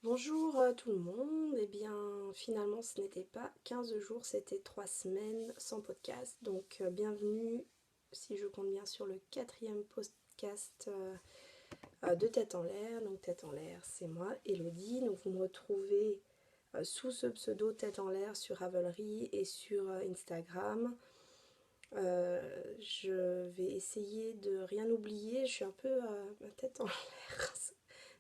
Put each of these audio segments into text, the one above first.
Bonjour tout le monde, eh bien finalement ce n'était pas 15 jours, c'était 3 semaines sans podcast, donc bienvenue si je compte bien sur le quatrième podcast de Tête en l'air. Donc Tête en l'air c'est moi, Elodie, donc vous me retrouvez sous ce pseudo Tête en l'air sur Ravelry et sur Instagram. Je vais essayer de rien oublier, je suis un peu ma tête en l'air.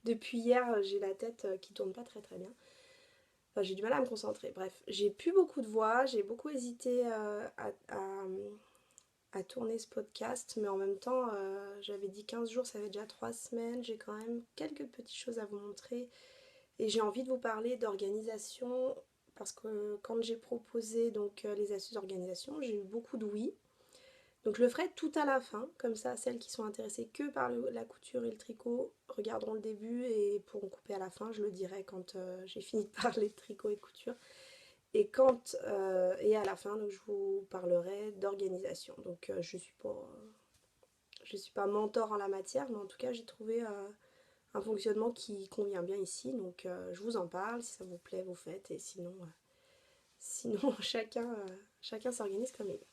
Depuis hier, j'ai la tête qui tourne pas très très bien. Enfin, j'ai du mal à me concentrer. Bref, j'ai plus beaucoup de voix, j'ai beaucoup hésité à tourner ce podcast, mais en même temps, j'avais dit 15 jours, ça fait déjà 3 semaines, j'ai quand même quelques petites choses à vous montrer et j'ai envie de vous parler d'organisation parce que quand j'ai proposé donc les astuces d'organisation, j'ai eu beaucoup de oui. Donc je le ferai tout à la fin, comme ça celles qui sont intéressées que par la couture et le tricot regarderont le début et pourront couper à la fin, je le dirai quand j'ai fini de parler de tricot et couture. Et à la fin, donc, je vous parlerai d'organisation. Donc je suis pas mentor en la matière, mais en tout cas j'ai trouvé un fonctionnement qui convient bien ici. Donc je vous en parle, si ça vous plaît, vous faites, et sinon chacun s'organise comme il veut.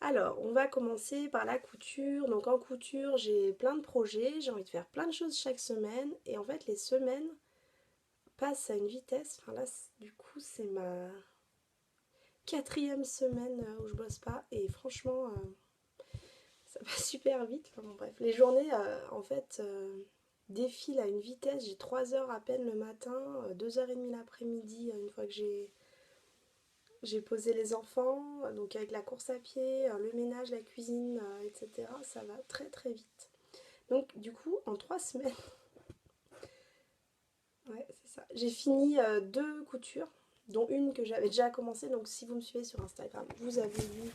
Alors, on va commencer par la couture. Donc en couture, j'ai plein de projets, j'ai envie de faire plein de choses chaque semaine. Et en fait, les semaines passent à une vitesse. Enfin là, du coup, c'est ma quatrième semaine où je bosse pas. Et franchement, ça va super vite. Enfin bon, bref, les journées, en fait, défilent à une vitesse. J'ai 3 heures à peine le matin, 2h30 l'après-midi, une fois que j'ai posé les enfants, donc avec la course à pied, le ménage, la cuisine, etc. Ça va très très vite. Donc du coup, en 3 semaines, ouais, c'est ça. J'ai fini 2 coutures, dont une que j'avais déjà commencé. Donc si vous me suivez sur Instagram, vous avez vu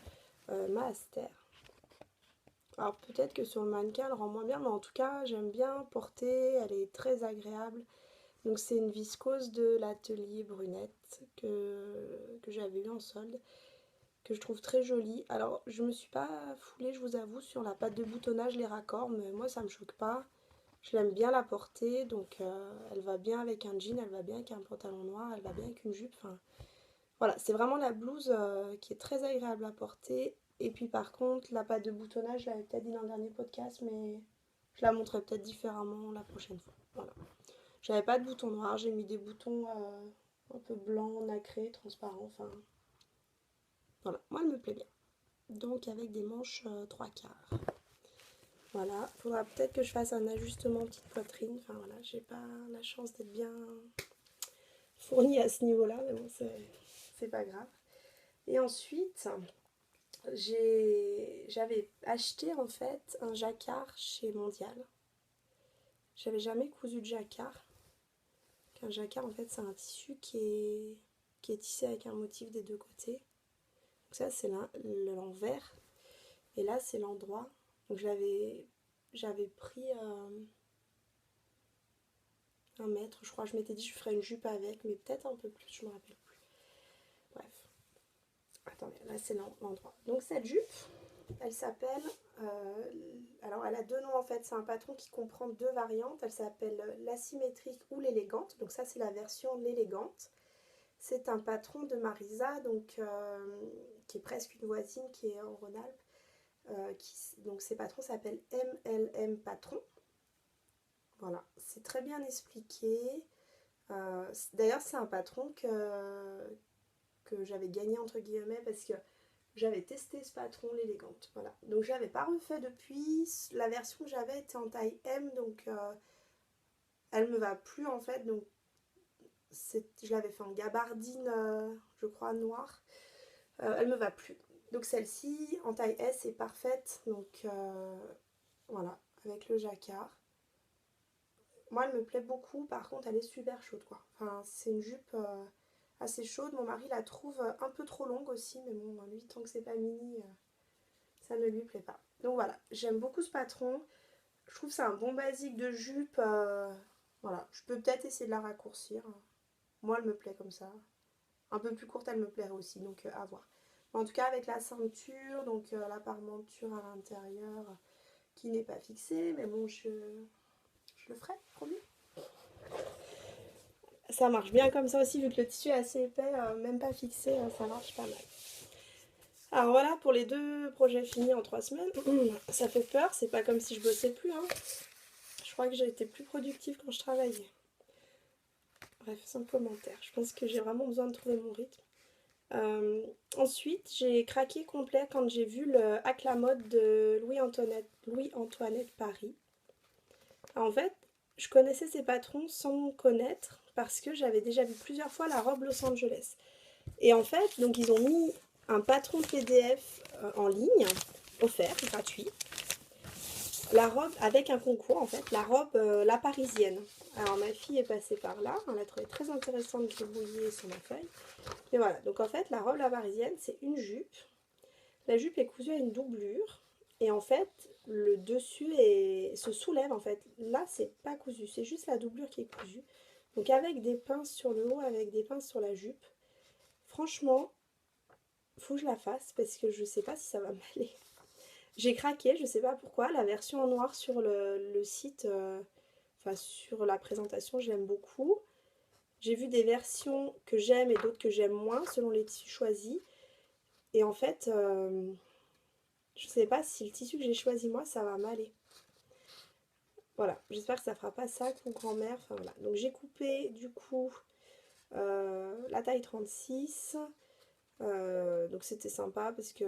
ma Aster. Alors peut-être que sur le mannequin, elle rend moins bien, mais en tout cas, j'aime bien porter. Elle est très agréable. Donc c'est une viscose de l'atelier Brunette que j'avais eu en solde, que je trouve très jolie. Alors je me suis pas foulée, je vous avoue, sur la pâte de boutonnage, les raccords, mais moi ça me choque pas. Je l'aime bien la porter, donc elle va bien avec un jean, elle va bien avec un pantalon noir, elle va bien avec une jupe. Enfin, voilà, c'est vraiment la blouse qui est très agréable à porter. Et puis par contre, la pâte de boutonnage, je l'avais peut-être dit dans le dernier podcast, mais je la montrerai peut-être différemment la prochaine fois. Voilà. J'avais pas de boutons noirs, j'ai mis des boutons un peu blancs, nacrés, transparents. Enfin, voilà, moi elle me plaît bien. Donc avec des manches 3/4. Voilà, faudra peut-être que je fasse un ajustement petite poitrine. Enfin voilà, j'ai pas la chance d'être bien fournie à ce niveau-là, mais bon, c'est pas grave. Et ensuite, j'avais acheté en fait un jacquard chez Mondial. J'avais jamais cousu de jacquard. Un jacquard en fait c'est un tissu qui est tissé avec un motif des deux côtés. Donc ça c'est l'envers et là c'est l'endroit. Donc j'avais pris 1 mètre, je crois. Je m'étais dit je ferais une jupe avec, mais peut-être un peu plus, je me rappelle plus. Bref, attendez, là c'est l'endroit. Donc cette jupe, elle s'appelle, alors elle a 2 noms en fait, c'est un patron qui comprend 2 variantes. Elle s'appelle l'asymétrique ou l'élégante, donc ça c'est la version l'élégante. C'est un patron de Marisa, donc qui est presque une voisine qui est en Rhône-Alpes. Donc ces patrons s'appellent MLM Patron. Voilà, c'est très bien expliqué. D'ailleurs, c'est un patron que j'avais gagné entre guillemets parce que j'avais testé ce patron, l'élégante. Voilà. Donc je l'avais pas refait depuis. La version que j'avais était en taille M, donc elle me va plus en fait. Donc je l'avais fait en gabardine, je crois, noire. Elle me va plus. Donc celle-ci en taille S est parfaite. Donc voilà, avec le jacquard. Moi, elle me plaît beaucoup. Par contre, elle est super chaude, quoi. Enfin, c'est une jupe assez chaude. Mon mari la trouve un peu trop longue aussi, mais bon, lui, tant que c'est pas mini, ça ne lui plaît pas. Donc voilà, j'aime beaucoup ce patron. Je trouve que c'est un bon basique de jupe. Voilà, je peux peut-être essayer de la raccourcir. Moi, elle me plaît comme ça. Un peu plus courte, elle me plairait aussi, donc à voir. En tout cas, avec la ceinture, donc la parmenture à l'intérieur qui n'est pas fixée, mais bon, je le ferai, promis. Ça marche bien comme ça aussi, vu que le tissu est assez épais, même pas fixé, ça marche pas mal. Alors voilà pour les 2 projets finis en 3 semaines. Ça fait peur, c'est pas comme si je bossais plus, hein. Je crois que j'ai été plus productive quand je travaillais. Bref, sans commentaire. Je pense que j'ai vraiment besoin de trouver mon rythme. Ensuite, j'ai craqué complet quand j'ai vu le Hack la mode de Louis-Antoinette Paris. En fait, je connaissais ces patrons sans connaître parce que j'avais déjà vu plusieurs fois la robe Los Angeles. Et en fait, donc ils ont mis un patron PDF en ligne, offert, gratuit. La robe avec un concours en fait, la robe la parisienne. Alors ma fille est passée par là, elle a trouvé très intéressant de gribouiller sur ma feuille. Et voilà, donc en fait la robe la parisienne c'est une jupe. La jupe est cousue à une doublure. Et en fait le dessus se soulève en fait. Là c'est pas cousu, c'est juste la doublure qui est cousue. Donc avec des pinces sur le haut, avec des pinces sur la jupe. Franchement, faut que je la fasse parce que je sais pas si ça va m'aller. J'ai craqué, je sais pas pourquoi. La version en noir sur le site, enfin sur la présentation, je l'aime beaucoup. J'ai vu des versions que j'aime et d'autres que j'aime moins selon les tissus choisis. Et en fait, je sais pas si le tissu que j'ai choisi moi, ça va m'aller. Voilà, j'espère que ça fera pas ça avec grand-mère. Enfin voilà. Donc j'ai coupé du coup la taille 36. Donc c'était sympa parce que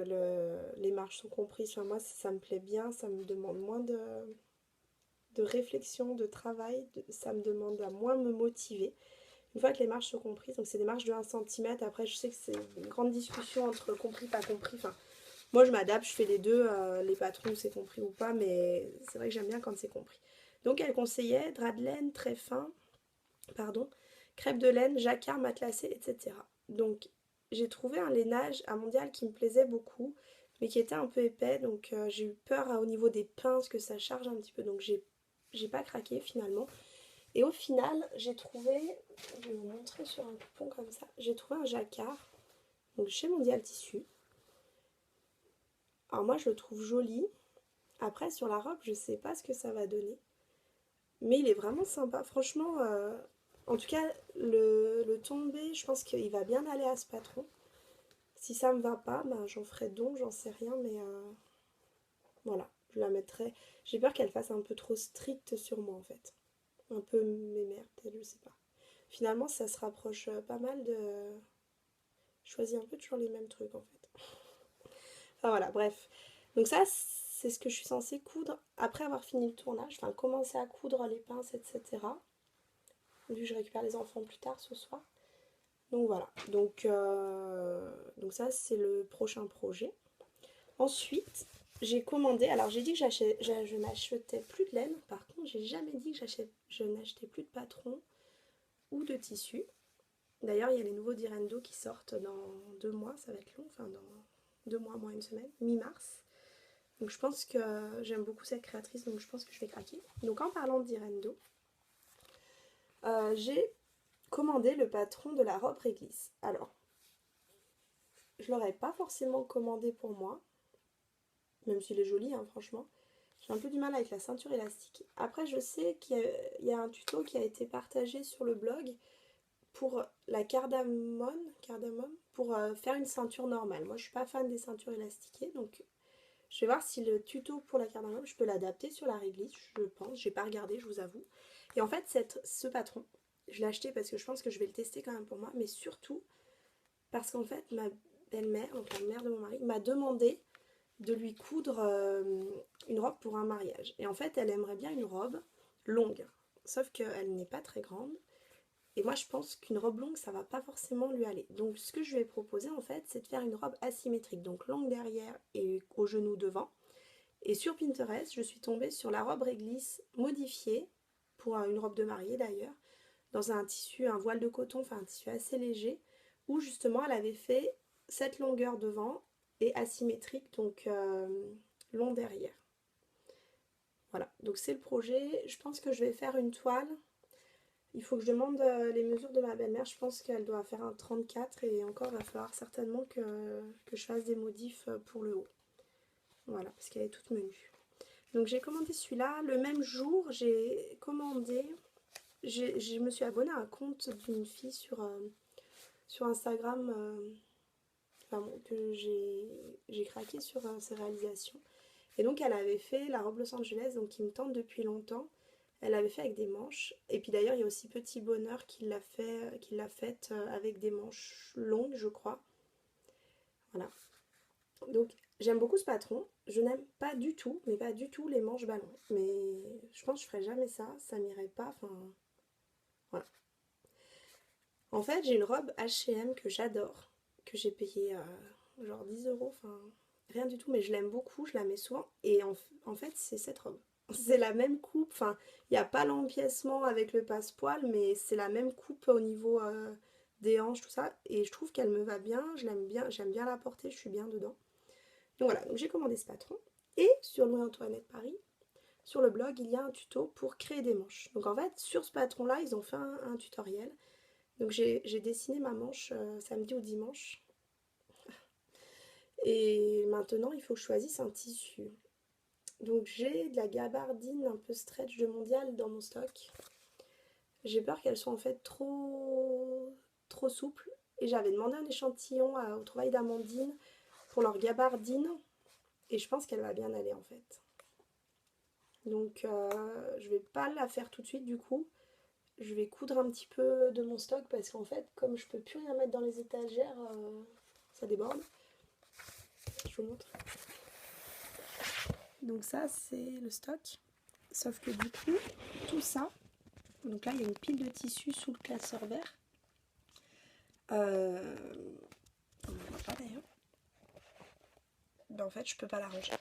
les marges sont comprises. Enfin, moi ça me plaît bien, ça me demande moins de réflexion, de travail, ça me demande à moins me motiver. Une fois que les marges sont comprises, donc c'est des marges de 1 cm, après je sais que c'est une grande discussion entre compris, pas compris, enfin moi je m'adapte, je fais les deux, les patrons c'est compris ou pas, mais c'est vrai que j'aime bien quand c'est compris. Donc elle conseillait drap de laine très fin, pardon, crêpe de laine, jacquard, matelassé, etc. Donc j'ai trouvé un lainage à Mondial qui me plaisait beaucoup, mais qui était un peu épais, donc j'ai eu peur au niveau des pinces que ça charge un petit peu, donc j'ai pas craqué finalement. Et au final, j'ai trouvé, je vais vous montrer sur un coupon comme ça, j'ai trouvé un jacquard, donc chez Mondial Tissu. Alors moi je le trouve joli, après sur la robe je sais pas ce que ça va donner, mais il est vraiment sympa, franchement, en tout cas le tombé, je pense qu'il va bien aller à ce patron. Si ça me va pas, ben, j'en ferai don, j'en sais rien, mais voilà, je la mettrai. J'ai peur qu'elle fasse un peu trop stricte sur moi en fait, un peu mémère peut-être, je sais pas. Finalement ça se rapproche pas mal de... Je choisis un peu toujours les mêmes trucs en fait. Enfin voilà, bref. Donc ça, c'est ce que je suis censée coudre après avoir fini le tournage. Enfin, commencer à coudre les pinces, etc. Vu que je récupère les enfants plus tard ce soir. Donc voilà. Donc ça, c'est le prochain projet. Ensuite, j'ai commandé... Alors, j'ai dit que je n'achetais plus de laine. Par contre, j'ai jamais dit que je n'achetais plus de patron ou de tissu. D'ailleurs, il y a les nouveaux d'Irendo qui sortent dans 2 mois. Ça va être long. Enfin, dans 2 mois, moins une semaine. Mi-mars. Donc je pense que j'aime beaucoup cette créatrice, donc je pense que je vais craquer. Donc en parlant d'Irendo, j'ai commandé le patron de la robe réglisse. Alors, je l'aurais pas forcément commandé pour moi, même s'il est joli, hein, franchement. J'ai un peu du mal avec la ceinture élastique. Après, je sais qu'il y a un tuto qui a été partagé sur le blog pour la cardamome, pour faire une ceinture normale. Moi, je suis pas fan des ceintures élastiquées, donc je vais voir si le tuto pour la cardamome, je peux l'adapter sur la réglisse, je pense. J'ai pas regardé, je vous avoue. Et en fait, ce patron, je l'ai acheté parce que je pense que je vais le tester quand même pour moi, mais surtout parce qu'en fait, ma belle-mère, donc la mère de mon mari, m'a demandé de lui coudre une robe pour un mariage. Et en fait, elle aimerait bien une robe longue, sauf qu'elle n'est pas très grande. Et moi, je pense qu'une robe longue, ça va pas forcément lui aller. Donc, ce que je vais proposer, en fait, c'est de faire une robe asymétrique. Donc, longue derrière et au genou devant. Et sur Pinterest, je suis tombée sur la robe réglisse modifiée, pour une robe de mariée d'ailleurs, dans un tissu, un voile de coton, enfin un tissu assez léger, où justement, elle avait fait cette longueur devant et asymétrique, donc long derrière. Voilà, donc c'est le projet. Je pense que je vais faire une toile. Il faut que je demande les mesures de ma belle-mère. Je pense qu'elle doit faire un 34 et encore, il va falloir certainement que je fasse des modifs pour le haut. Voilà, parce qu'elle est toute menue. Donc j'ai commandé celui-là. Le même jour, j'ai commandé je me suis abonnée à un compte d'une fille sur Instagram, enfin bon, que j'ai craqué sur ses réalisations. Et donc elle avait fait la robe Los Angeles, donc qui me tente depuis longtemps. Elle l'avait fait avec des manches. Et puis d'ailleurs, il y a aussi Petit Bonheur qui l'a faite avec des manches longues, je crois. Voilà. Donc j'aime beaucoup ce patron. Je n'aime pas du tout, mais pas du tout les manches ballons. Mais je pense que je ferais jamais ça. Ça m'irait pas. Enfin, voilà. En fait, j'ai une robe H&M que j'adore, que j'ai payée genre 10 euros. Enfin, rien du tout, mais je l'aime beaucoup. Je la mets souvent. Et en fait, c'est cette robe. C'est la même coupe. Enfin, il n'y a pas l'empiècement avec le passepoil, mais c'est la même coupe au niveau des hanches, tout ça. Et je trouve qu'elle me va bien. Je l'aime bien. J'aime bien la porter. Je suis bien dedans. Donc voilà, donc j'ai commandé ce patron. Et sur Louis-Antoinette Paris, sur le blog, il y a un tuto pour créer des manches. Donc en fait, sur ce patron-là, ils ont fait un tutoriel. Donc j'ai dessiné ma manche samedi ou dimanche. Et maintenant, il faut que je choisisse un tissu. Donc j'ai de la gabardine un peu stretch de Mondial dans mon stock. J'ai peur qu'elles soient en fait trop souples. Et j'avais demandé un échantillon au travail d'Amandine pour leur gabardine. Et je pense qu'elle va bien aller en fait. Donc je vais pas la faire tout de suite du coup. Je vais coudre un petit peu de mon stock parce qu'en fait, comme je peux plus rien mettre dans les étagères, ça déborde. Je vous montre. Donc ça, c'est le stock. Sauf que du coup, tout ça, donc là, il y a une pile de tissu sous le classeur vert. On ne voit pas d'ailleurs. Ben, en fait, je peux pas la ranger.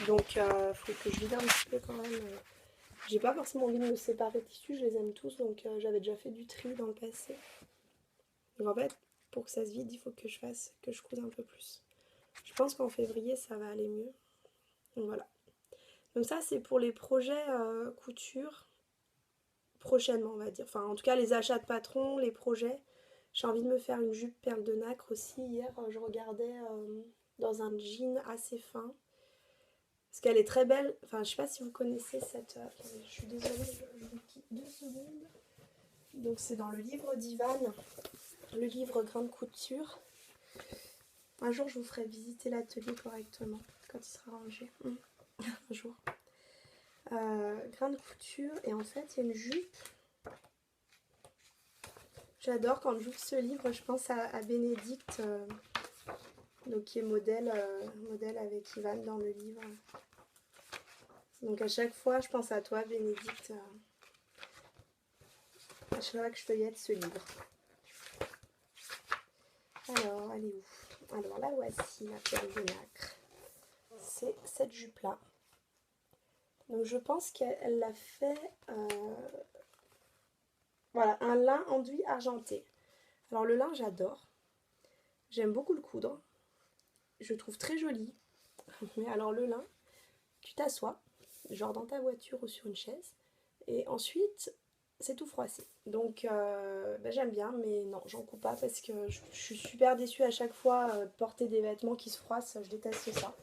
Donc, faut que je vide un petit peu quand même. J'ai pas forcément envie de me séparer de tissus, je les aime tous, donc j'avais déjà fait du tri dans le passé. Donc en fait, pour que ça se vide, il faut que je couse un peu plus. Je pense qu'en février, ça va aller mieux. Donc voilà. Donc ça, c'est pour les projets couture prochainement, on va dire. Enfin, en tout cas, les achats de patron, les projets. J'ai envie de me faire une jupe perle de nacre aussi. Hier, je regardais dans un jean assez fin. Parce qu'elle est très belle. Enfin, je sais pas si vous connaissez cette... attendez, je suis désolée, je vous quitte 2 secondes. Donc c'est dans le livre d'Ivan, le livre Grain de couture. Un jour, je vous ferai visiter l'atelier correctement, quand il sera rangé. Un jour. Grain de couture. Et en fait, il y a une jupe. J'adore quand j'ouvre ce livre, je pense à Bénédicte, donc qui est modèle avec Ivan dans le livre. Donc à chaque fois, je pense à toi, Bénédicte, à chaque fois que je feuillette ce livre. Alors, elle est où? Alors, la voici, la perle de nacre. C'est cette jupe-là. Donc, je pense qu'elle l'a fait... voilà, un lin enduit argenté. Alors, le lin, j'adore. J'aime beaucoup le coudre. Je le trouve très joli. Mais alors, le lin, tu t'assois, genre dans ta voiture ou sur une chaise, et ensuite c'est tout froissé. Donc j'aime bien, mais non, j'en coupe pas parce que je suis super déçue à chaque fois de porter des vêtements qui se froissent, je déteste ça.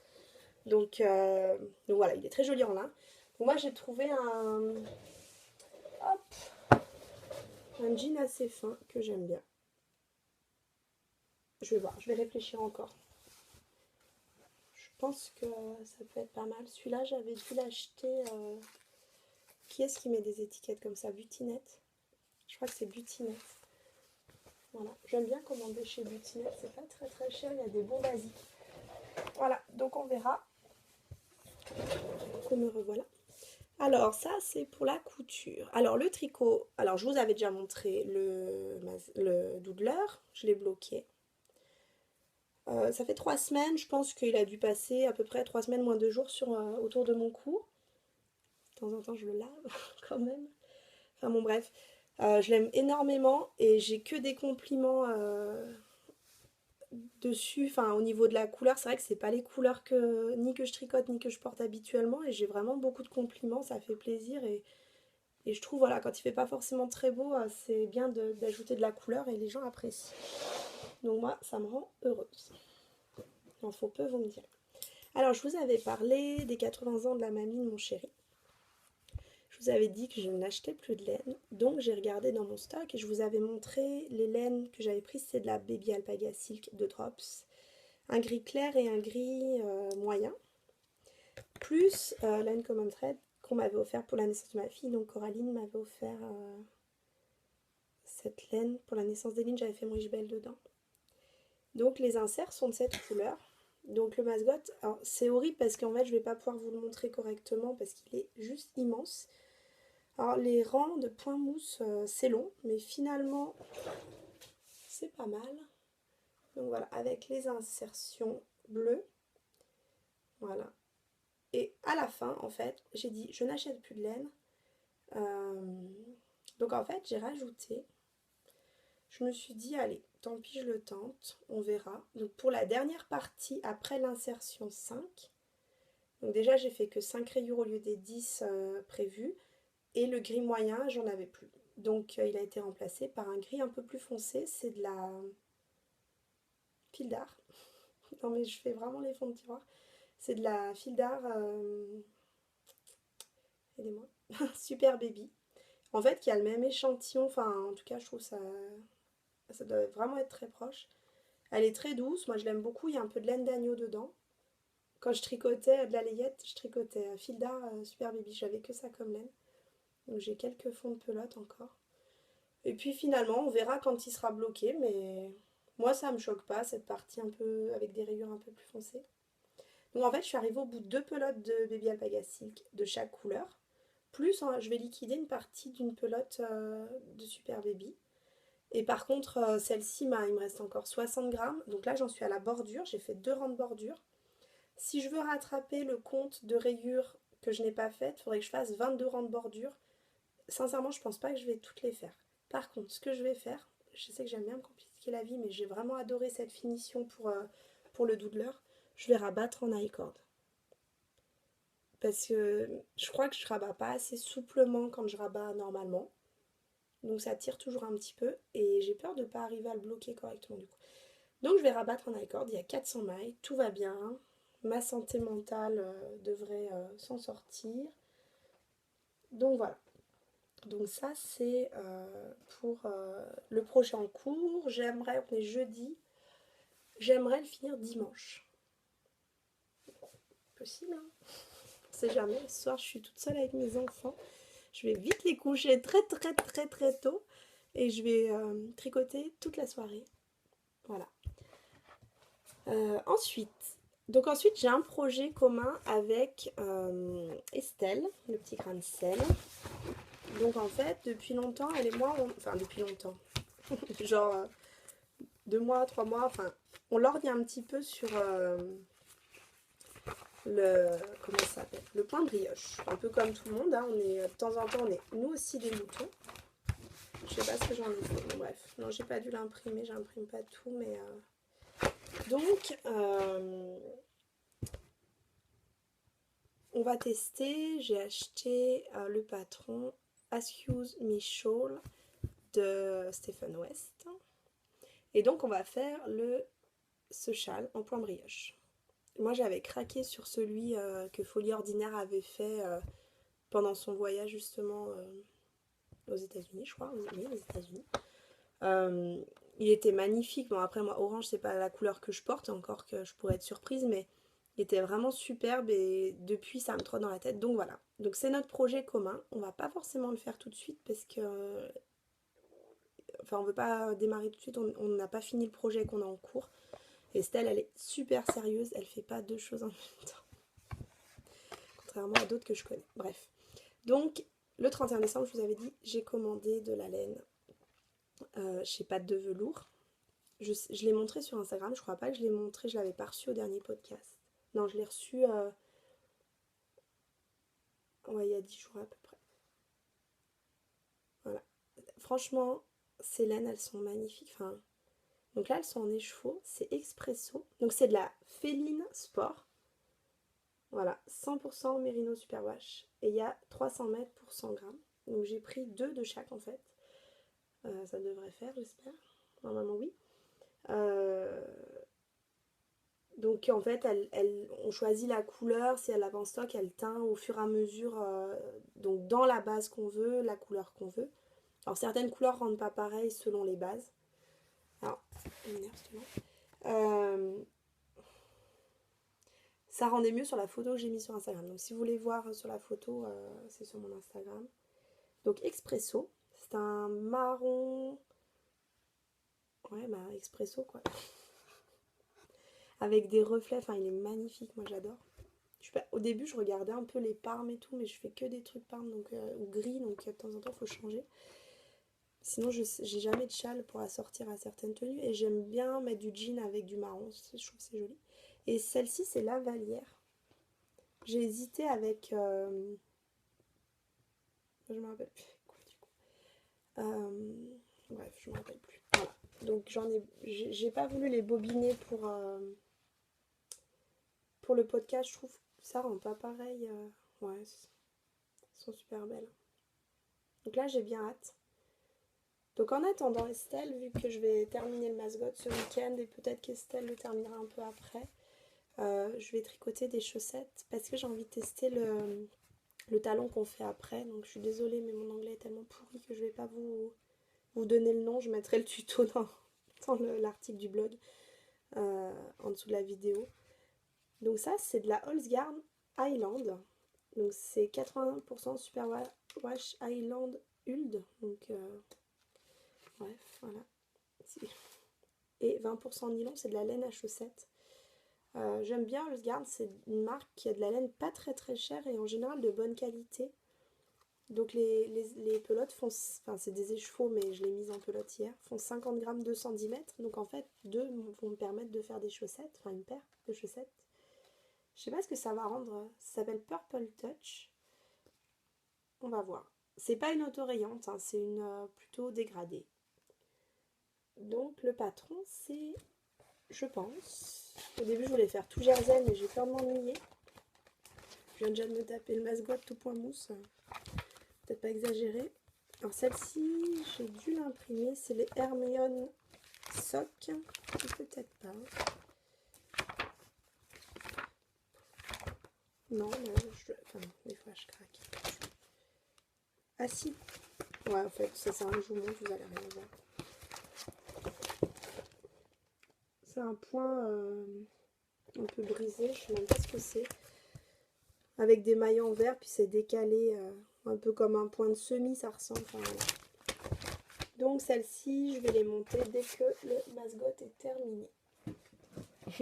Donc voilà, il est très joli en lin. Donc moi j'ai trouvé un jean assez fin que j'aime bien. Je vais voir, je vais réfléchir encore. Je pense que ça peut être pas mal. Celui-là, j'avais dû l'acheter. Qui est-ce qui met des étiquettes comme ça? Butinette. Je crois que c'est Butinette. Voilà. J'aime bien commander chez Butinette. C'est pas très très cher. Il y a des bons basiques. Voilà. Donc on verra. Me revoilà. Alors ça, c'est pour la couture. Alors le tricot. Alors je vous avais déjà montré le doodler. Je l'ai bloqué. Ça fait 3 semaines, je pense qu'il a dû passer à peu près 3 semaines moins 2 jours autour de mon cou. De temps en temps, je le lave quand même. Enfin bon, bref. Je l'aime énormément et j'ai que des compliments dessus. Enfin, au niveau de la couleur, c'est vrai que c'est pas les couleurs ni que je tricote ni que je porte habituellement. Et j'ai vraiment beaucoup de compliments, ça fait plaisir. Et je trouve, voilà, quand il fait pas forcément très beau, c'est bien d'ajouter de la couleur et les gens apprécient. Donc moi, ça me rend heureuse. Il en faut peu, vous me direz. Alors, je vous avais parlé des 80 ans de la mamie de mon chéri. Je vous avais dit que je n'achetais plus de laine, donc j'ai regardé dans mon stock et je vous avais montré les laines que j'avais prises, c'est de la Baby Alpaga Silk de Drops, un gris clair et un gris moyen, plus laine Common Thread qu'on m'avait offert pour la naissance de ma fille, donc Coraline m'avait offert cette laine pour la naissance d'Eline, j'avais fait mon Ijbel dedans. Donc les inserts sont de cette couleur. Donc le masgot, c'est horrible parce qu'en fait je vais pas pouvoir vous le montrer correctement parce qu'il est juste immense. Alors les rangs de points mousse c'est long mais finalement c'est pas mal. Donc voilà, avec les insertions bleues. Voilà. Et à la fin en fait j'ai dit je n'achète plus de laine. Donc en fait j'ai rajouté. Je me suis dit, allez, tant pis, je le tente, on verra. Donc pour la dernière partie, après l'insertion 5, donc déjà j'ai fait que 5 rayures au lieu des 10 prévus, et le gris moyen, j'en avais plus. Donc il a été remplacé par un gris un peu plus foncé, c'est de la fil d'art. Non mais je fais vraiment les fonds de tiroir. C'est de la fil d'art, aidez-moi, Super Baby. En fait, qui a le même échantillon, enfin en tout cas je trouve ça doit vraiment être très proche. Elle est très douce, moi je l'aime beaucoup, il y a un peu de laine d'agneau dedans. Quand je tricotais de la layette, je tricotais fil d'art Super Baby, j'avais que ça comme laine. Donc j'ai quelques fonds de pelote encore. Et puis finalement, on verra quand il sera bloqué, mais moi ça me choque pas, cette partie un peu avec des rayures un peu plus foncées. Donc en fait, je suis arrivée au bout de 2 pelotes de Baby Alpaga Silk de chaque couleur. Plus, je vais liquider une partie d'une pelote de Super Baby. Et par contre, celle-ci, il me reste encore 60 grammes. Donc là, j'en suis à la bordure. J'ai fait 2 rangs de bordure. Si je veux rattraper le compte de rayures que je n'ai pas fait, il faudrait que je fasse 22 rangs de bordure. Sincèrement, je pense pas que je vais toutes les faire. Par contre, ce que je vais faire, je sais que j'aime bien me compliquer la vie, mais j'ai vraiment adoré cette finition pour le doodler. Je vais rabattre en i-cord. Parce que je crois que je rabats pas assez souplement quand je rabats normalement. Donc ça tire toujours un petit peu et j'ai peur de ne pas arriver à le bloquer correctement du coup. Donc je vais rabattre en i-cord, il y a 400 mailles, tout va bien. Ma santé mentale devrait s'en sortir. Donc voilà. Donc ça c'est pour le projet en cours. J'aimerais, on est jeudi, j'aimerais le finir dimanche. Possible, hein? On sait jamais, ce soir je suis toute seule avec mes enfants. Je vais vite les coucher très tôt et je vais tricoter toute la soirée. Voilà. Ensuite j'ai un projet commun avec Estelle, le petit grain de sel. Donc en fait, depuis longtemps, elle et moi, enfin depuis longtemps, genre 2 mois, 3 mois, enfin, on lorgne un petit peu sur comment ça s'appelle, le point de brioche. Un peu comme tout le monde, hein, on est, de temps en temps, on est nous aussi des moutons. Je sais pas ce que j'en ai fait, bon, bref. Non, j'ai pas dû l'imprimer, j'imprime pas tout, mais... Donc, on va tester. J'ai acheté le patron Excuse Me Shawl de Stephen West. Et donc, on va faire ce châle en point brioche. Moi, j'avais craqué sur celui que Folie Ordinaire avait fait pendant son voyage justement aux États-Unis, je crois. Oui, aux États-Unis. Il était magnifique. Bon, après, moi, orange, c'est pas la couleur que je porte, encore que je pourrais être surprise, mais il était vraiment superbe et depuis, ça me trotte dans la tête. Donc voilà. Donc c'est notre projet commun. On va pas forcément le faire tout de suite parce que... Enfin, on veut pas démarrer tout de suite. On n'a pas fini le projet qu'on a en cours. Estelle, elle est super sérieuse. Elle fait pas deux choses en même temps. Contrairement à d'autres que je connais. Bref. Donc, le 31 décembre, je vous avais dit, j'ai commandé de la laine chez Pâte de Velours. Je l'ai montré sur Instagram, je crois pas que je l'ai montré, je l'avais pas reçu au dernier podcast. Non, je l'ai reçu ouais, il y a 10 jours à peu près. Voilà. Franchement, ces laines, elles sont magnifiques. Enfin, donc là, elles sont en écheveau, c'est expresso. Donc c'est de la Féline Sport. Voilà, 100% Merino Superwash. Et il y a 300 mètres pour 100 grammes. Donc j'ai pris 2 de chaque en fait. Ça devrait faire, j'espère. Normalement, oui. Donc en fait, on choisit la couleur, si elle l'a en stock, elle teint au fur et à mesure, donc dans la base qu'on veut, la couleur qu'on veut. Alors certaines couleurs rendent pas pareil selon les bases. Alors, elle m'énerve, cette lampe. Ça rendait mieux sur la photo que j'ai mise sur Instagram. Donc si vous voulez voir sur la photo, c'est sur mon Instagram. Donc Expresso, c'est un marron... Ouais, bah Expresso quoi. Avec des reflets, enfin il est magnifique, moi j'adore. Au début je regardais un peu les parmes et tout, mais je fais que des trucs parmes donc, ou gris, donc de temps en temps il faut changer. Sinon j'ai jamais de châle pour assortir à certaines tenues et j'aime bien mettre du jean avec du marron, je trouve que c'est joli. Et celle-ci c'est Lavalière. J'ai hésité avec... je me rappelle plus quoi du coup. Bref, je me rappelle plus. Voilà. Donc j'ai pas voulu les bobiner pour le podcast, je trouve que ça rend pas pareil. Ouais, elles sont super belles. Donc là j'ai bien hâte. Donc en attendant Estelle, vu que je vais terminer le masgotte ce week-end et peut-être qu'Estelle le terminera un peu après, je vais tricoter des chaussettes parce que j'ai envie de tester le talon qu'on fait après. Donc je suis désolée mais mon anglais est tellement pourri que je vais pas vous donner le nom. Je mettrai le tuto dans l'article du blog en dessous de la vidéo. Donc ça c'est de la Holzgarn Highland. Donc c'est 80% Superwash Highland Huld. Donc bref, voilà. Et 20% nylon, c'est de la laine à chaussettes. J'aime bien Holzgarn, c'est une marque qui a de la laine pas très très chère et en général de bonne qualité. Donc les pelotes font, enfin c'est des écheveaux mais je l'ai mise en pelote hier, font 50 grammes 2 cm. Donc en fait, deux vont me permettre de faire des chaussettes, enfin une paire de chaussettes. Je sais pas ce que ça va rendre, ça s'appelle Purple Touch. On va voir. C'est pas une autorayante, hein, c'est une plutôt dégradée. Donc le patron c'est, je pense, au début je voulais faire tout jersey mais j'ai peur de m'ennuyer. Je viens déjà de me taper le masgotte tout point mousse, peut-être pas exagéré. Alors celle-ci j'ai dû l'imprimer, c'est les Hermione Sock, peut-être pas. Non, mais enfin, des fois je craque. Ah si, ouais en fait ça c'est un joujou, vous allez rien voir. C'est un point un peu brisé, je sais même pas ce que c'est. Avec des maillons en vert, puis c'est décalé un peu comme un point de semis, ça ressemble. Enfin, voilà. Donc celle-ci, je vais les monter dès que le masgotte est terminé.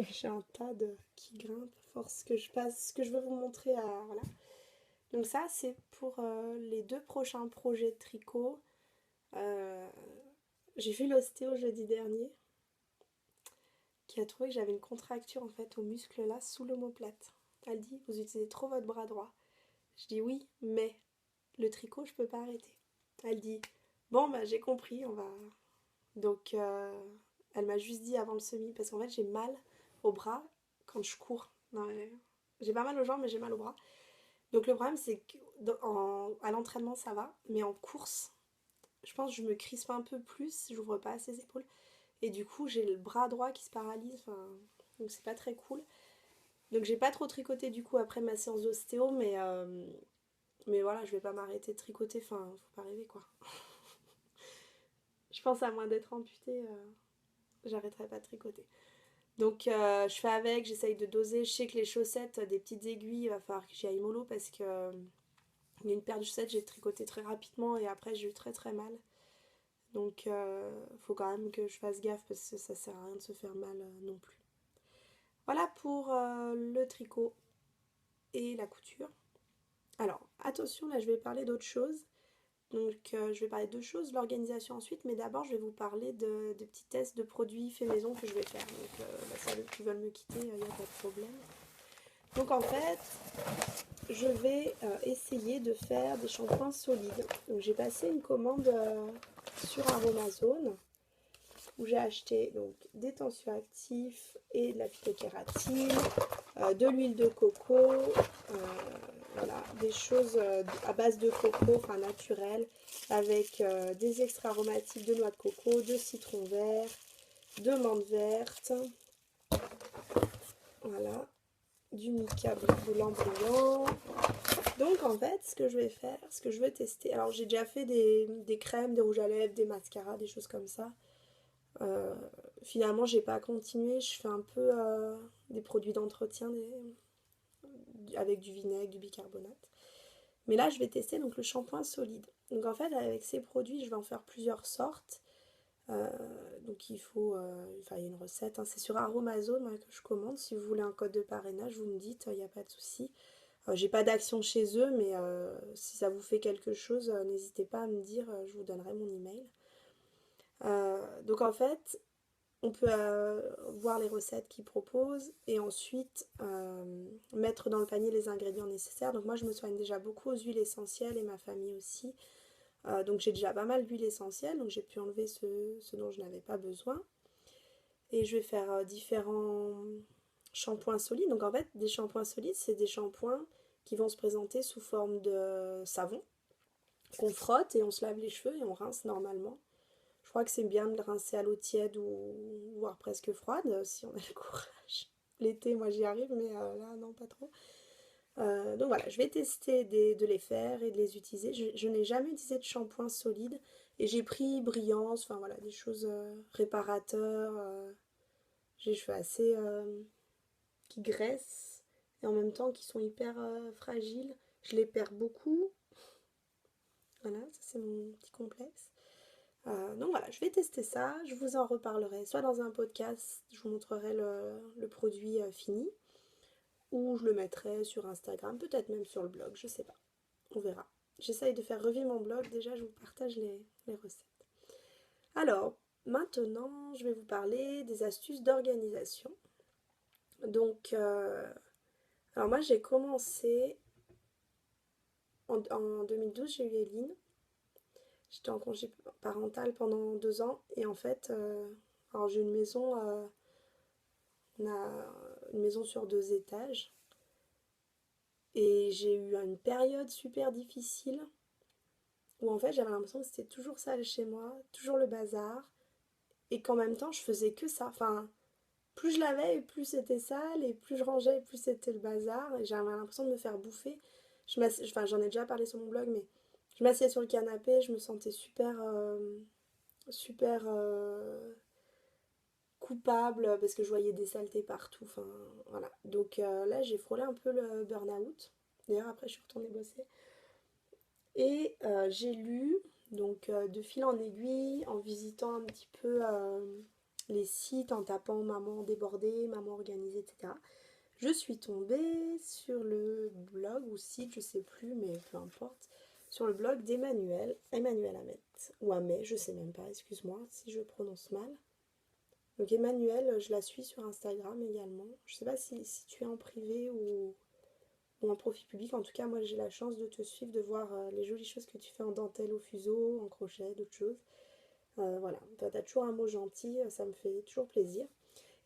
J'ai un tas qui grimpe, force que je passe, ce que je veux vous montrer à... Voilà. Donc ça, c'est pour les 2 prochains projets de tricot. J'ai vu l'ostéo jeudi dernier, qui a trouvé que j'avais une contracture en fait au muscle là, sous l'omoplate. Elle dit, vous utilisez trop votre bras droit. Je dis oui, mais le tricot, je peux pas arrêter. Elle dit, bon, bah j'ai compris, on va... Donc, elle m'a juste dit avant le semi, parce qu'en fait, j'ai mal au bras quand je cours. J'ai pas mal aux jambes, mais j'ai mal au bras. Donc, le problème, c'est qu'à l'entraînement, ça va, mais en course, je pense que je me crispe un peu plus, j'ouvre pas assez les épaules. Et du coup, j'ai le bras droit qui se paralyse, enfin, donc c'est pas très cool. Donc, j'ai pas trop tricoté du coup après ma séance d'ostéo, mais voilà, je vais pas m'arrêter de tricoter, enfin, faut pas rêver quoi. Je pense à moins d'être amputée, j'arrêterai pas de tricoter. Donc je fais avec, j'essaye de doser. Je sais que les chaussettes, des petites aiguilles, il va falloir que j'y aille mollo parce que il y a une paire de chaussettes, j'ai tricoté très rapidement et après j'ai eu très très mal. Donc faut quand même que je fasse gaffe parce que ça sert à rien de se faire mal non plus. Voilà pour le tricot et la couture. Alors attention, là je vais parler d'autre chose. Donc je vais parler de 2 choses, l'organisation ensuite, mais d'abord je vais vous parler de petits tests de produits faits maison que je vais faire. Donc celles qui veulent me quitter, il n'y a pas de problème. Donc en fait, je vais essayer de faire des shampoings solides. Donc j'ai passé une commande sur Aromazone où j'ai acheté donc des tensioactifs et de la phytokératine, de l'huile de coco, voilà, des choses à base de coco, enfin naturelles, avec des extraits aromatiques de noix de coco, de citron vert, de menthe verte, Voilà, du mica blanc brillant. Donc en fait, ce que je vais faire, ce que je veux tester, alors j'ai déjà fait des crèmes, des rouges à lèvres, des mascaras, des choses comme ça. Euh, Finalement, j'ai pas continué, je fais un peu des produits d'entretien avec du vinaigre, du bicarbonate. Mais là, je vais tester donc le shampoing solide. Donc en fait, avec ces produits, je vais en faire plusieurs sortes. Euh, donc il faut, enfin il y a une recette, hein. C'est sur Aromazone que je commande. Si vous voulez un code de parrainage, vous me dites, il n'y a pas de souci. J'ai pas d'action chez eux, mais si ça vous fait quelque chose, n'hésitez pas à me dire, je vous donnerai mon email. Donc en fait, on peut voir les recettes qu'ils proposent et ensuite mettre dans le panier les ingrédients nécessaires. Donc moi je me soigne déjà beaucoup aux huiles essentielles et ma famille aussi. Donc j'ai déjà pas mal d'huile essentielle, donc j'ai pu enlever ce dont je n'avais pas besoin. Et je vais faire différents shampoings solides. Donc en fait, des shampoings solides, c'est des shampoings qui vont se présenter sous forme de savon qu'on frotte et on se lave les cheveux et on rince normalement. Je crois que c'est bien de le rincer à l'eau tiède ou voire presque froide si on a le courage. L'été, moi j'y arrive, mais là, non, pas trop. Donc voilà, je vais tester de les faire et de les utiliser. Je n'ai jamais utilisé de shampoing solide et j'ai pris Brillance, enfin voilà, des choses réparateurs. J'ai les cheveux assez qui graissent et en même temps qui sont hyper fragiles. Je les perds beaucoup. Voilà, ça c'est mon petit complexe. Donc voilà, je vais tester ça, je vous en reparlerai soit dans un podcast, je vous montrerai le produit fini, ou je le mettrai sur Instagram, peut-être même sur le blog, je sais pas, on verra. J'essaye de faire revivre mon blog, déjà je vous partage les recettes. Alors, maintenant je vais vous parler des astuces d'organisation. Donc, alors moi j'ai commencé en 2012, j'ai eu Eline. J'étais en congé parental pendant 2 ans et en fait, alors j'ai une maison, on a une maison sur 2 étages et j'ai eu une période super difficile où en fait j'avais l'impression que c'était toujours sale chez moi, toujours le bazar et qu'en même temps je faisais que ça. Enfin, plus je lavais et plus c'était sale et plus je rangeais et plus c'était le bazar et j'avais l'impression de me faire bouffer. Enfin, j'en ai déjà parlé sur mon blog, mais je m'assieds sur le canapé, je me sentais super coupable parce que je voyais des saletés partout. Enfin, voilà. Donc là, j'ai frôlé un peu le burn-out. D'ailleurs, après, je suis retournée bosser. Et j'ai lu, donc de fil en aiguille, en visitant un petit peu les sites, en tapant maman débordée, maman organisée, etc. Je suis tombée sur le blog ou site, je sais plus, mais peu importe, sur le blog d'Emmanuel, Emmanuel Hamet, ou Hamet, je sais même pas, excuse-moi si je prononce mal. Donc Emmanuel, je la suis sur Instagram également. Je sais pas si tu es en privé ou en profil public. En tout cas, moi j'ai la chance de te suivre, de voir les jolies choses que tu fais en dentelle au fuseau, en crochet, d'autres choses. Voilà, tu as toujours un mot gentil, ça me fait toujours plaisir.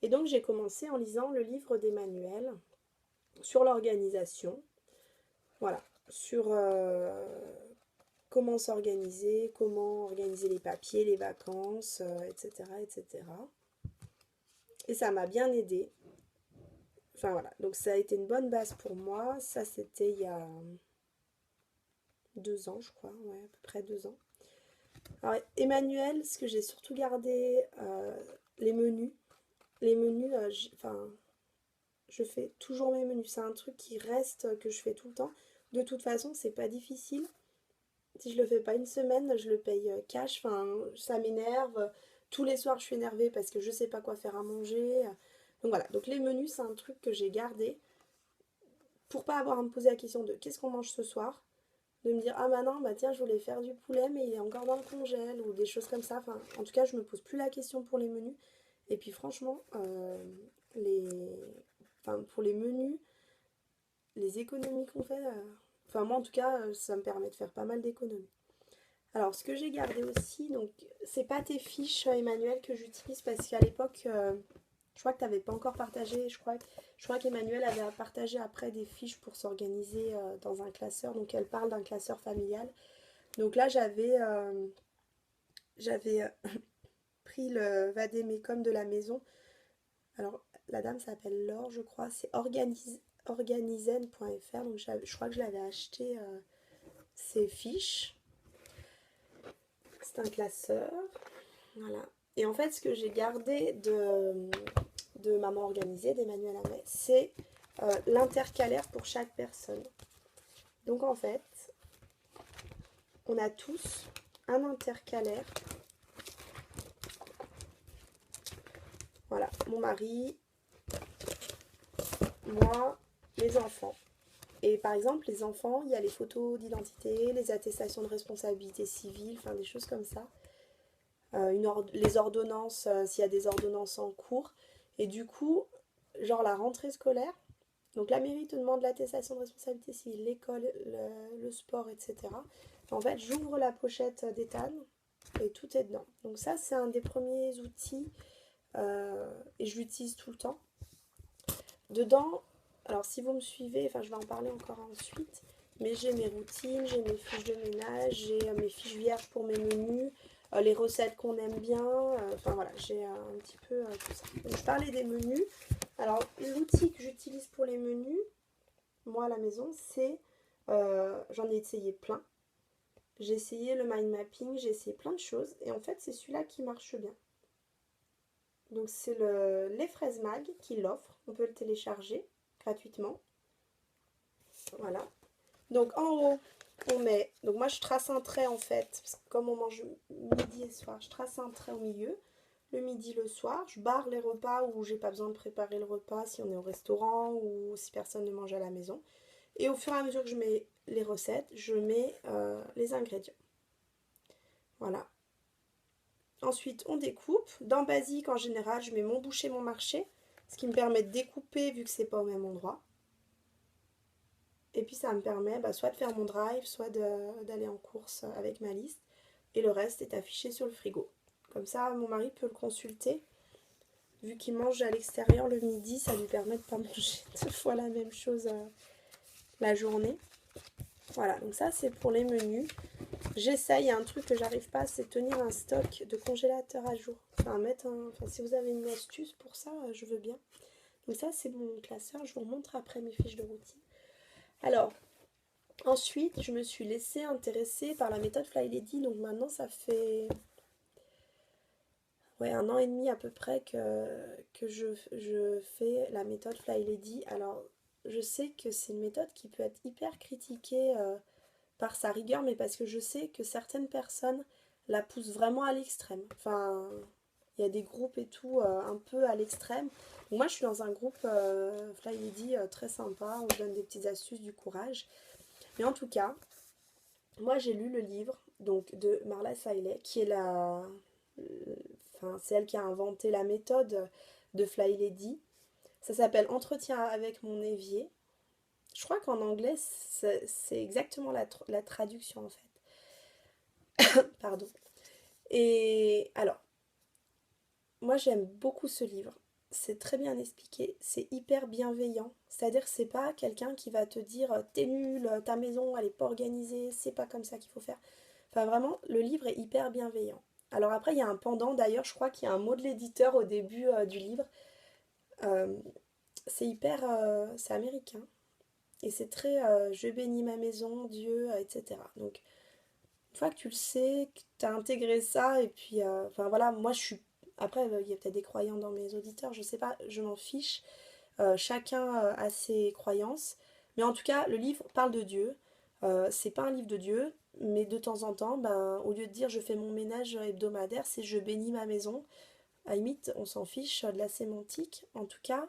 Et donc j'ai commencé en lisant le livre d'Emmanuel sur l'organisation. Voilà, sur comment s'organiser, comment organiser les papiers, les vacances, etc., etc. Et ça m'a bien aidé. Enfin voilà, donc ça a été une bonne base pour moi. Ça, c'était il y a 2 ans, je crois, ouais, à peu près 2 ans. Alors, Emmanuel, ce que j'ai surtout gardé, les menus. Les menus, enfin, je fais toujours mes menus. C'est un truc qui reste, que je fais tout le temps. De toute façon, c'est pas difficile. Si je le fais pas une semaine, je le paye cash. Enfin, ça m'énerve. Tous les soirs, je suis énervée parce que je sais pas quoi faire à manger. Donc voilà, donc les menus, c'est un truc que j'ai gardé pour pas avoir à me poser la question de qu'est-ce qu'on mange ce soir, de me dire ah bah non, bah tiens, je voulais faire du poulet mais il est encore dans le congèle ou des choses comme ça. Enfin, en tout cas, je me pose plus la question pour les menus. Et puis franchement, les... enfin, pour les menus, les économies qu'on fait, enfin moi en tout cas, ça me permet de faire pas mal d'économies. Alors, ce que j'ai gardé aussi, donc, c'est pas tes fiches, Emmanuel, que j'utilise parce qu'à l'époque, je crois que tu n'avais pas encore partagé. Je crois qu'Emmanuel avait partagé après des fiches pour s'organiser dans un classeur. Donc, elle parle d'un classeur familial. Donc là, j'avais pris le Vadémécum de la maison. Alors, la dame s'appelle Laure, je crois. C'est organizen.fr. Donc, je crois que je l'avais acheté ces fiches. C'est un classeur. Voilà. Et en fait, ce que j'ai gardé de Maman Organisée, d'Emmanuel Hamel, c'est l'intercalaire pour chaque personne. Donc, en fait, on a tous un intercalaire. Voilà, mon mari, moi, les enfants. Et par exemple, les enfants, il y a les photos d'identité, les attestations de responsabilité civile, enfin des choses comme ça. Les ordonnances, s'il y a des ordonnances en cours. Et du coup, genre la rentrée scolaire, donc la mairie te demande l'attestation de responsabilité civile, l'école, le sport, etc. En fait, j'ouvre la pochette d'Ethan et tout est dedans. Donc ça, c'est un des premiers outils et je l'utilise tout le temps. Dedans, alors si vous me suivez, enfin je vais en parler encore ensuite, mais j'ai mes routines, j'ai mes fiches de ménage, j'ai mes fiches vierges pour mes menus, les recettes qu'on aime bien, enfin voilà, j'ai un petit peu tout ça. Donc je parlais des menus. Alors l'outil que j'utilise pour les menus, moi à la maison, c'est, j'en ai essayé plein. J'ai essayé le mind mapping, j'ai essayé plein de choses, et en fait c'est celui-là qui marche bien. Donc c'est les fraises mag qui l'offre, on peut le télécharger gratuitement. Voilà. Donc en haut, on met, donc moi je trace un trait en fait, parce que comme on mange midi et soir, je trace un trait au milieu. Le midi, le soir, je barre les repas où j'ai pas besoin de préparer le repas si on est au restaurant ou si personne ne mange à la maison. Et au fur et à mesure que je mets les recettes, je mets les ingrédients. Voilà. Ensuite, on découpe. Dans Basique, en général, je mets mon boucher, mon marché, ce qui me permet de découper vu que c'est pas au même endroit. Et puis ça me permet soit de faire mon drive, soit d'aller en course avec ma liste. Et le reste est affiché sur le frigo. Comme ça, mon mari peut le consulter. Vu qu'il mange à l'extérieur le midi, ça lui permet de ne pas manger deux fois la même chose la journée. Voilà, donc ça c'est pour les menus. J'essaye, un truc que j'arrive pas, c'est tenir un stock de congélateur à jour. Enfin, si vous avez une astuce pour ça, je veux bien. Donc ça c'est mon classeur, je vous remontre après mes fiches de routine. Alors, ensuite, je me suis laissée intéresser par la méthode Fly Lady. Donc maintenant, ça fait 1 an et demi à peu près que je fais la méthode Fly Lady. Alors, je sais que c'est une méthode qui peut être hyper critiquée par sa rigueur, mais parce que je sais que certaines personnes la poussent vraiment à l'extrême. Enfin, il y a des groupes et tout un peu à l'extrême. Donc moi, je suis dans un groupe Fly Lady très sympa. On donne des petites astuces, du courage. Mais en tout cas, moi j'ai lu le livre donc de Marla Sailey, qui est c'est elle qui a inventé la méthode de Fly Lady. Ça s'appelle Entretien avec mon évier. Je crois qu'en anglais, c'est exactement la traduction en fait. Pardon. Et alors, moi j'aime beaucoup ce livre. C'est très bien expliqué, c'est hyper bienveillant. C'est-à-dire que c'est pas quelqu'un qui va te dire t'es nul, ta maison elle est pas organisée, c'est pas comme ça qu'il faut faire. Enfin vraiment, le livre est hyper bienveillant. Alors après, il y a un pendant, d'ailleurs, je crois qu'il y a un mot de l'éditeur au début du livre. Euh, c'est américain. Et c'est très je bénis ma maison, Dieu, etc. Donc, une fois que tu le sais, que tu as intégré ça, et puis, enfin voilà, moi je suis. Après, il y a peut-être des croyants dans mes auditeurs, je sais pas, je m'en fiche. Chacun a ses croyances. Mais en tout cas, le livre parle de Dieu. C'est pas un livre de Dieu, mais de temps en temps, au lieu de dire je fais mon ménage hebdomadaire, c'est je bénis ma maison. À la limite, on s'en fiche de la sémantique. En tout cas,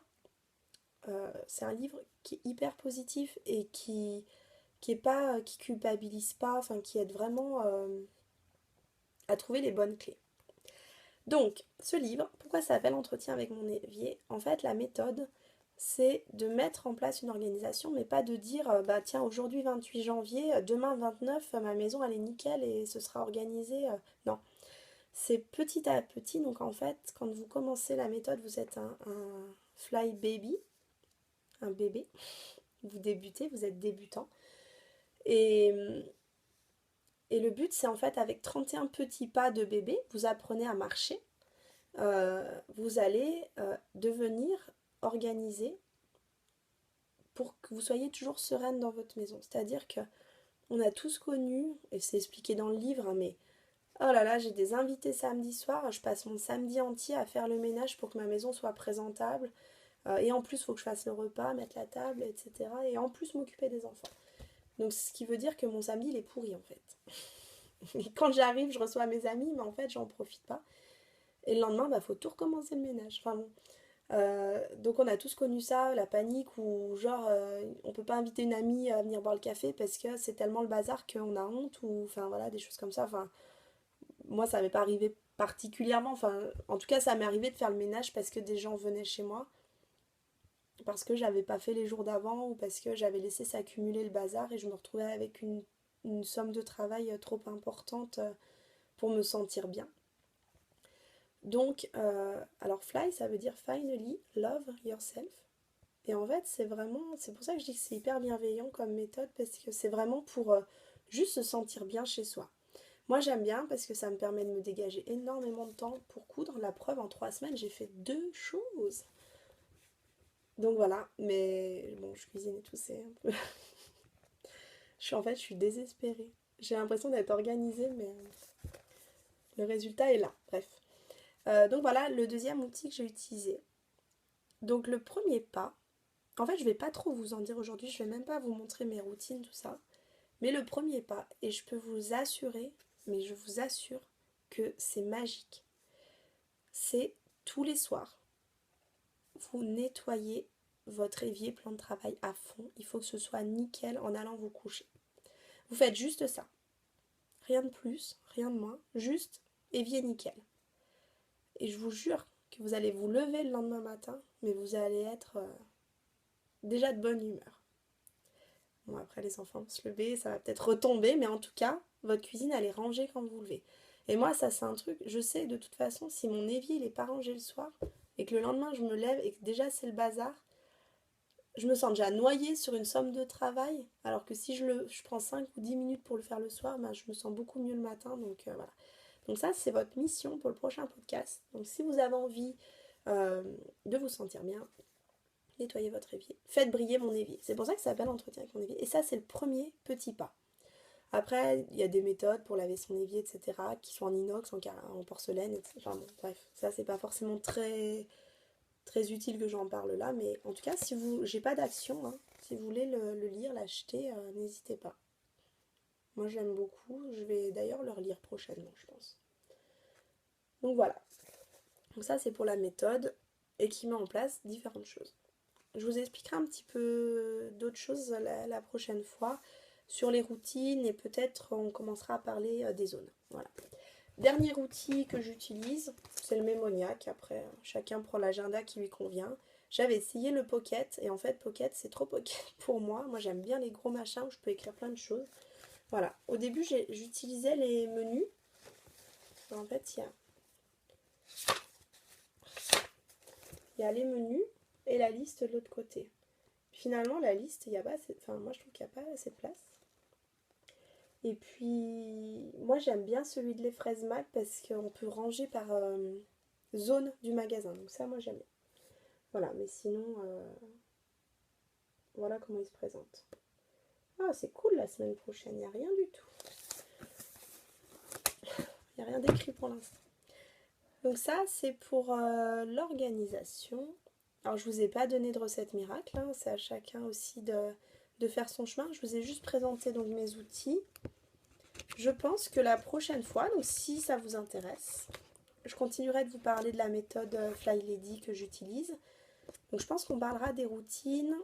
c'est un livre qui est hyper positif et qui culpabilise pas, enfin qui aide vraiment à trouver les bonnes clés. Donc, ce livre, pourquoi ça s'appelle Entretien avec mon évier? En fait, la méthode, c'est de mettre en place une organisation, mais pas de dire, tiens, aujourd'hui 28 janvier, demain 29, ma maison elle est nickel et ce sera organisé. Non, c'est petit à petit. Donc en fait, quand vous commencez la méthode, vous êtes un fly baby, un bébé. Vous débutez, vous êtes débutant. Et, et le but, c'est en fait avec 31 petits pas de bébé, vous apprenez à marcher. vous allez devenir organisé pour que vous soyez toujours sereine dans votre maison. C'est-à-dire que on a tous connu, et c'est expliqué dans le livre, hein, mais oh là là, j'ai des invités samedi soir, je passe mon samedi entier à faire le ménage pour que ma maison soit présentable. Et en plus, il faut que je fasse le repas, mettre la table, etc. Et en plus, m'occuper des enfants. Donc, ce qui veut dire que mon samedi, il est pourri, en fait. Et quand j'arrive, je reçois mes amis, mais en fait, j'en profite pas. Et le lendemain, bah, faut tout recommencer le ménage. Enfin bon. Donc, on a tous connu ça, la panique, ou genre, on peut pas inviter une amie à venir boire le café parce que c'est tellement le bazar qu'on a honte, ou enfin voilà, des choses comme ça. Enfin, moi, ça m'est pas arrivé particulièrement. Enfin, en tout cas, ça m'est arrivé de faire le ménage parce que des gens venaient chez moi, parce que j'avais pas fait les jours d'avant ou parce que j'avais laissé s'accumuler le bazar et je me retrouvais avec une somme de travail trop importante pour me sentir bien. Donc, alors fly, ça veut dire finally love yourself. Et en fait, c'est pour ça que je dis que c'est hyper bienveillant comme méthode, parce que c'est vraiment pour juste se sentir bien chez soi. Moi, j'aime bien parce que ça me permet de me dégager énormément de temps pour coudre. La preuve, en 3 semaines, j'ai fait 2 choses. Donc voilà, mais bon, je cuisine et tout, c'est un peu... je suis désespérée. J'ai l'impression d'être organisée, mais le résultat est là. Bref. Donc voilà, le deuxième outil que j'ai utilisé. Donc le premier pas, en fait, je vais pas trop vous en dire aujourd'hui, je vais même pas vous montrer mes routines, tout ça. Mais le premier pas, et je peux vous assurer, mais je vous assure que c'est magique, c'est tous les soirs, vous nettoyez votre évier plan de travail à fond. Il faut que ce soit nickel en allant vous coucher. Vous faites juste ça. Rien de plus, rien de moins, juste évier nickel. Et je vous jure que vous allez vous lever le lendemain matin, mais vous allez être déjà de bonne humeur. Bon, après les enfants vont se lever, ça va peut-être retomber, mais en tout cas, votre cuisine, elle est rangée quand vous vous levez. Et moi, ça c'est un truc, je sais de toute façon, si mon évier, il n'est pas rangé le soir, et que le lendemain, je me lève, et que déjà c'est le bazar, je me sens déjà noyée sur une somme de travail, alors que si je prends 5 ou 10 minutes pour le faire le soir, ben, je me sens beaucoup mieux le matin, donc voilà. Donc ça, c'est votre mission pour le prochain podcast. Donc si vous avez envie euh, de vous sentir bien, nettoyez votre évier. Faites briller mon évier. C'est pour ça que ça s'appelle entretien avec mon évier. Et ça, c'est le premier petit pas. Après, il y a des méthodes pour laver son évier, etc., qui sont en inox, en porcelaine, etc. Enfin bon, bref, ça, c'est pas forcément très, très utile que j'en parle là, mais en tout cas, si vous, j'ai pas d'action, hein, si vous voulez le lire, l'acheter, n'hésitez pas. Moi, j'aime beaucoup. Je vais d'ailleurs le relire prochainement, je pense. Donc voilà. Donc ça, c'est pour la méthode et qui met en place différentes choses. Je vous expliquerai un petit peu d'autres choses la prochaine fois sur les routines et peut-être on commencera à parler des zones. Voilà. Dernier outil que j'utilise, c'est le Mémoniac. Après, chacun prend l'agenda qui lui convient. J'avais essayé le Pocket et en fait, Pocket, c'est trop Pocket pour moi. Moi, j'aime bien les gros machins où je peux écrire plein de choses. Voilà. Au début, j'utilisais les menus. En fait, il y a les menus et la liste de l'autre côté. Finalement, la liste, il n'y a pas assez... Enfin, moi, je trouve qu'il n'y a pas assez de place. Et puis, moi, j'aime bien celui de les fraises mat parce qu'on peut ranger par zone du magasin. Donc ça, moi, j'aime bien. Voilà, mais sinon, voilà comment il se présente. Ah, c'est cool la semaine prochaine. Il n'y a rien du tout. Il n'y a rien d'écrit pour l'instant. Donc ça, c'est pour l'organisation. Alors, je vous ai pas donné de recette miracle. Hein. C'est à chacun aussi de faire son chemin. Je vous ai juste présenté donc mes outils. Je pense que la prochaine fois, donc si ça vous intéresse, je continuerai de vous parler de la méthode Fly Lady que j'utilise. Donc je pense qu'on parlera des routines,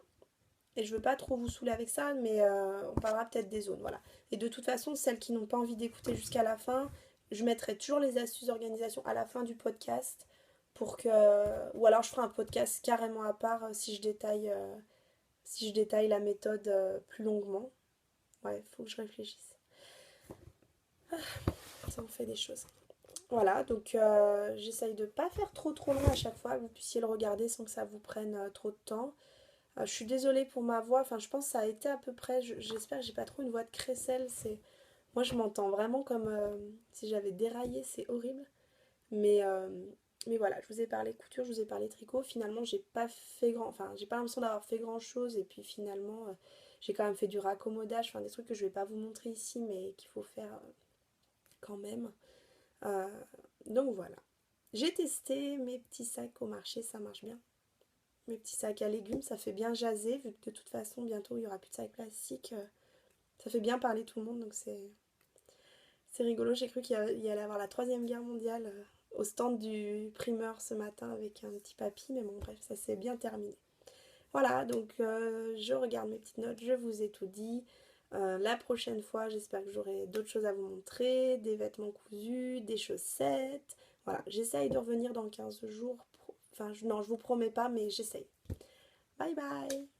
et je veux pas trop vous saouler avec ça, mais on parlera peut-être des zones, voilà. Et de toute façon, celles qui n'ont pas envie d'écouter jusqu'à la fin, je mettrai toujours les astuces d'organisation à la fin du podcast, pour que... Ou alors je ferai un podcast carrément à part si je détaille la méthode plus longuement. Ouais, faut que je réfléchisse. Ça en fait des choses. Voilà, donc j'essaye de pas faire trop long à chaque fois, que vous puissiez le regarder sans que ça vous prenne trop de temps. Je suis désolée pour ma voix, enfin je pense que ça a été à peu près, j'espère que j'ai pas trop une voix de crécelle, moi je m'entends vraiment comme si j'avais déraillé, c'est horrible. Mais Mais voilà, je vous ai parlé couture, je vous ai parlé tricot. Finalement, j'ai pas fait enfin, j'ai pas l'impression d'avoir fait grand chose. Et puis finalement, j'ai quand même fait du raccommodage, enfin des trucs que je vais pas vous montrer ici, mais qu'il faut faire quand même. Euh, donc voilà. J'ai testé mes petits sacs au marché, ça marche bien. Mes petits sacs à légumes, ça fait bien jaser, vu que de toute façon, bientôt, il n'y aura plus de sacs plastiques. Ça fait bien parler tout le monde, donc c'est rigolo. J'ai cru qu'il y allait avoir la troisième guerre mondiale au stand du primeur ce matin avec un petit papy, mais bon, bref, ça s'est bien terminé. Voilà, donc je regarde mes petites notes, je vous ai tout dit. La prochaine fois, j'espère que j'aurai d'autres choses à vous montrer, des vêtements cousus, des chaussettes. Voilà, j'essaye de revenir dans 15 jours. Enfin, non, je vous promets pas, mais j'essaye. Bye bye!